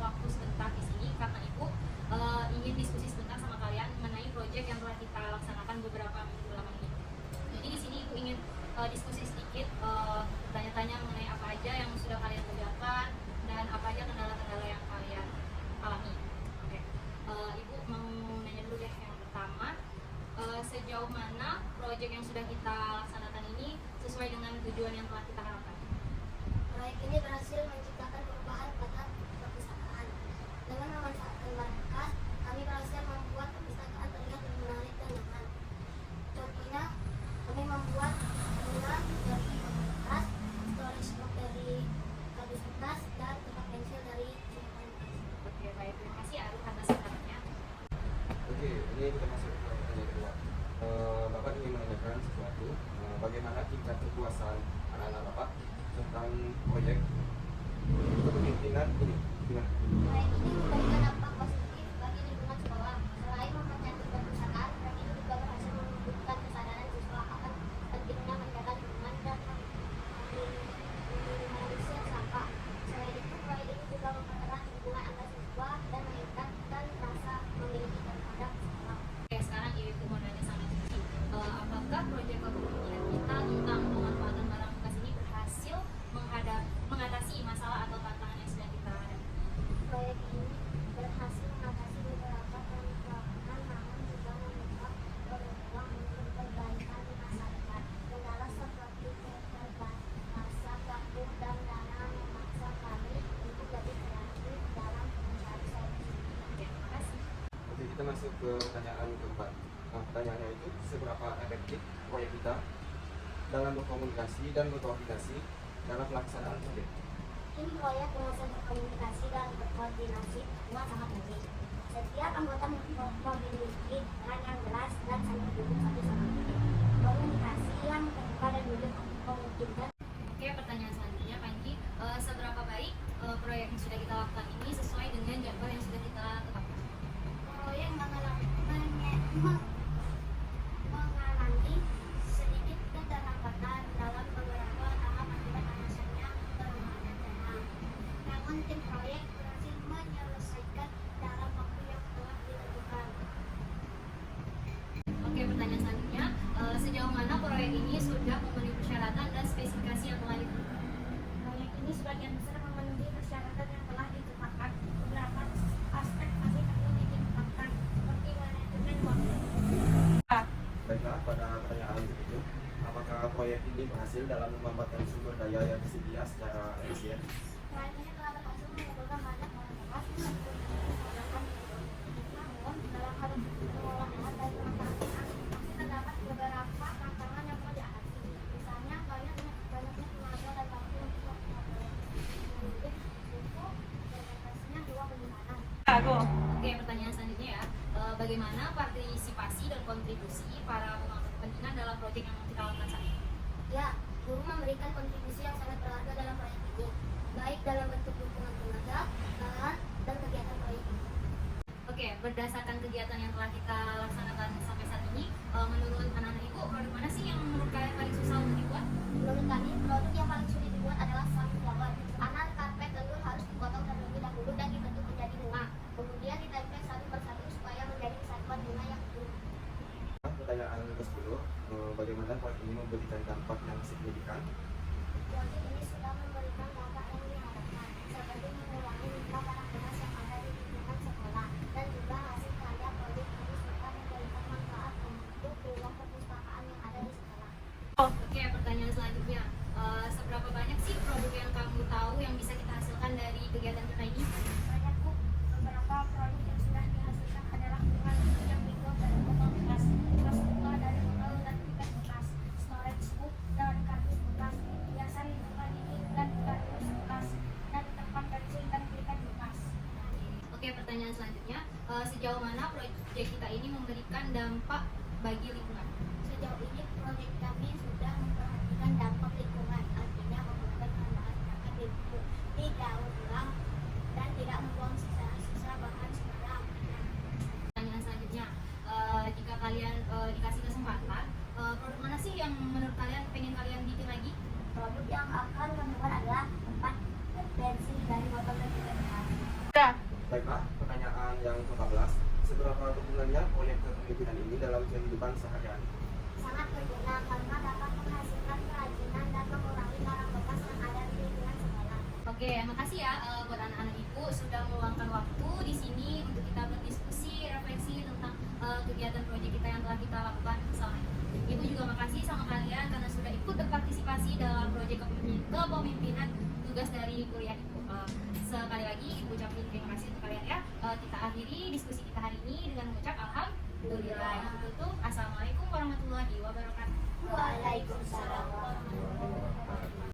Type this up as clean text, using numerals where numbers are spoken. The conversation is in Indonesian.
waktu sebentar di sini karena Ibu ingin diskusi sebentar sama kalian mengenai proyek yang telah kita laksanakan beberapa minggu belakangan ini. Jadi di sini Ibu ingin diskusi sedikit, tanya-tanya mengenai apa aja yang sudah kalian kerjakan dan apa aja kendala-kendala yang kalian alami. Oke, Ibu mau nanya dulu deh yang pertama, sejauh mana proyek yang sudah kita laksanakan ini sesuai dengan tujuan yang telah kita harapkan? Proyek ini berhasil menciptakan perubahan pada perpustakaan. Dengan memanfaatkan barang bekas, kami berhasil membuat perpustakaan terlihat lebih menarik dan nyaman. Contohnya, kami membuat bunga dari kertas, storage box dari kardus kertas, dan tempat pensil dari cemukan bekas. Oke, baik. Terima kasih Arif atas sarannya. Oke, ini kita masuk ke pertanyaan kedua. Bapak ingin menanyakan sesuatu. Bagaimana tingkat kepuasan anak-anak Bapak tentang proyek kepemimpinan ini? Gimana? Proyek ini memberikan dampak positif bagi lingkungan sekolah. Selain mempercantik perpustakaan, proyek ini juga berhasil menumbuhkan kesadaran siswa akan pentingnya menjaga lingkungan dan meminimalisir sampah. Selain itu, proyek ini juga mempererat hubungan antar siswa dan meningkatkan rasa memiliki terhadap sekolah. Oke, sekarang Ibu mau nanya sama Cici. Apakah proyek kepemimpinan kita tentang pemanfaatan barang bekas ini berhasil mengatasi masalah atau tantangan yang sedang kita hadapi? Proyek ini berhasil mengatasi beberapa tantangan, namun juga membuka peluang untuk perbaikan di masa depan. Kendala seperti keterbatasan waktu dan dana memaksa kami untuk lebih kreatif dalam mencari solusi. Oke, terima kasih. Oke, kita masuk ke pertanyaan keempat. Nah, pertanyaannya itu seberapa efektif proyek kita dalam berkomunikasi dan berkoordinasi dalam pelaksanaan proyek? Tim proyek berhasil berkomunikasi dan berkoordinasi dengan sangat baik. Setiap anggota memiliki peran yang jelas dan saling mendukung satu sama lain. Komunikasi yang terbuka dan jujur memungkinkan. Oke, pertanyaan selanjutnya, Panji. Seberapa baik proyek yang sudah kita lakukan ini sesuai dengan jadwal yang sudah kita tetapkan? Proyek mengalami sedikit keterlambatan dalam beberapa tahap akibat alasannya permohonan dana. Namun tim proyek berhasil menyelesaikan dalam waktu yang telah ditentukan. Oke, pertanyaan selanjutnya, sejauh mana proyek ini sudah memenuhi persyaratan dan spesifikasi yang telah ditentukan? Proyek ini sebagian besar memenuhi persyaratan yang telah ditetapkan. Beberapa aspek masih perlu ditingkatkan, seperti manajemen waktu. Baiklah, pada pertanyaan itu, apakah proyek ini berhasil dalam memanfaatkan sumber daya yang tersedia secara efisien? Proyek ini telah berhasil mengumpulkan banyak barang bekas untuk disalurkan ke hidup. Namun, dalam hal pengelolaan dan pemanfaatan masih terdapat beberapa tantangan yang perlu diatasi. Misalnya, banyaknya tenaga dan waktu untuk melakukan proyek. Memiliki buku presentasinya juga penyimpanan. Oke, pertanyaan selanjutnya ya. Bagaimana partisipasi dan kontribusi para pemangku kepentingan dalam proyek yang kita lakukan saat ini? Ya, guru memberikan kontribusi yang sangat berharga dalam proyek ini, baik dalam bentuk dukungan tenaga, bahan, dan kegiatan proyek ini. Oke, berdasarkan kegiatan yang telah kita laksanakan sampai saat ini, menurut anak-anak Ibu, produk mana sih yang menurut kalian paling susah untuk dibuat? Menurut kami, produk yang paling sulit dibuat adalah sunflower. Karena karpet telur harus dipotong terlebih dahulu dan dibentuk menjadi bunga. Kemudian ditempel satu persatu supaya menjadi kesatuan bunga yang utuh. Pertanyaan ke-10, bagaimana proyek ini memberikan dampak yang signifikan? Proyek ini sudah memberikan dampak yang diharapkan, seperti mengurangi limbah barang bekas yang ada di lingkungan sekolah, dan juga hasil karya proyek ini sudah memberikan manfaat untuk ruang perpustakaan yang ada di sekolah. Oke, pertanyaan selanjutnya, seberapa banyak sih produk yang kamu tahu yang bisa kita hasilkan dari kegiatan kita ini? Banyak Bu, beberapa produk yang sudah dihasilkan adalah bunga yang dibuat dari botol bekas, tas buka dari botol dan pipet bekas, storage book dari kardus bekas, hiasan bunga dingin dan kardus bekas, dan tempat pensil dan pipet bekas. Oke, pertanyaan selanjutnya, sejauh mana proyek kita ini memberikan dampak bagi lingkungan? Sejauh ini proyek kami sudah memperhatikan dampak lingkungan, artinya menggunakan bahan bakar didaur ulang dan tidak membuang sisa-sisa bahan sembarang. Pertanyaan selanjutnya, jika kalian dikasih kesempatan, produk mana sih yang menurut kalian pengen kalian bikin lagi? Produk yang akan kami buat adalah tempat pensil dari botol dan pipet bekas. Baiklah, pertanyaan yang ke-14. Seberapa bergunanya proyek kepemimpinan ini dalam kehidupan sehari-hari? Sangat berguna karena dapat menghasilkan kerajinan dan mengurangi barang bekas yang ada di lingkungan sekolah. Oke, makasih ya buat anak-anak ibu sudah meluangkan waktu di sini untuk kita berdiskusi, refleksi tentang kegiatan proyek kita yang telah kita lakukan selama ini. Ibu juga makasih sama kalian karena sudah ikut berpartisipasi dalam proyek kepemimpinan tugas dari kuliah ibu. Sekali lagi ibu ucapin terima kasih untuk kalian ya. Kita akhiri diskusi kita hari ini dengan mengucap alhamdulillah. Tutup. Assalamualaikum warahmatullahi wabarakatuh. Waalaikumsalam.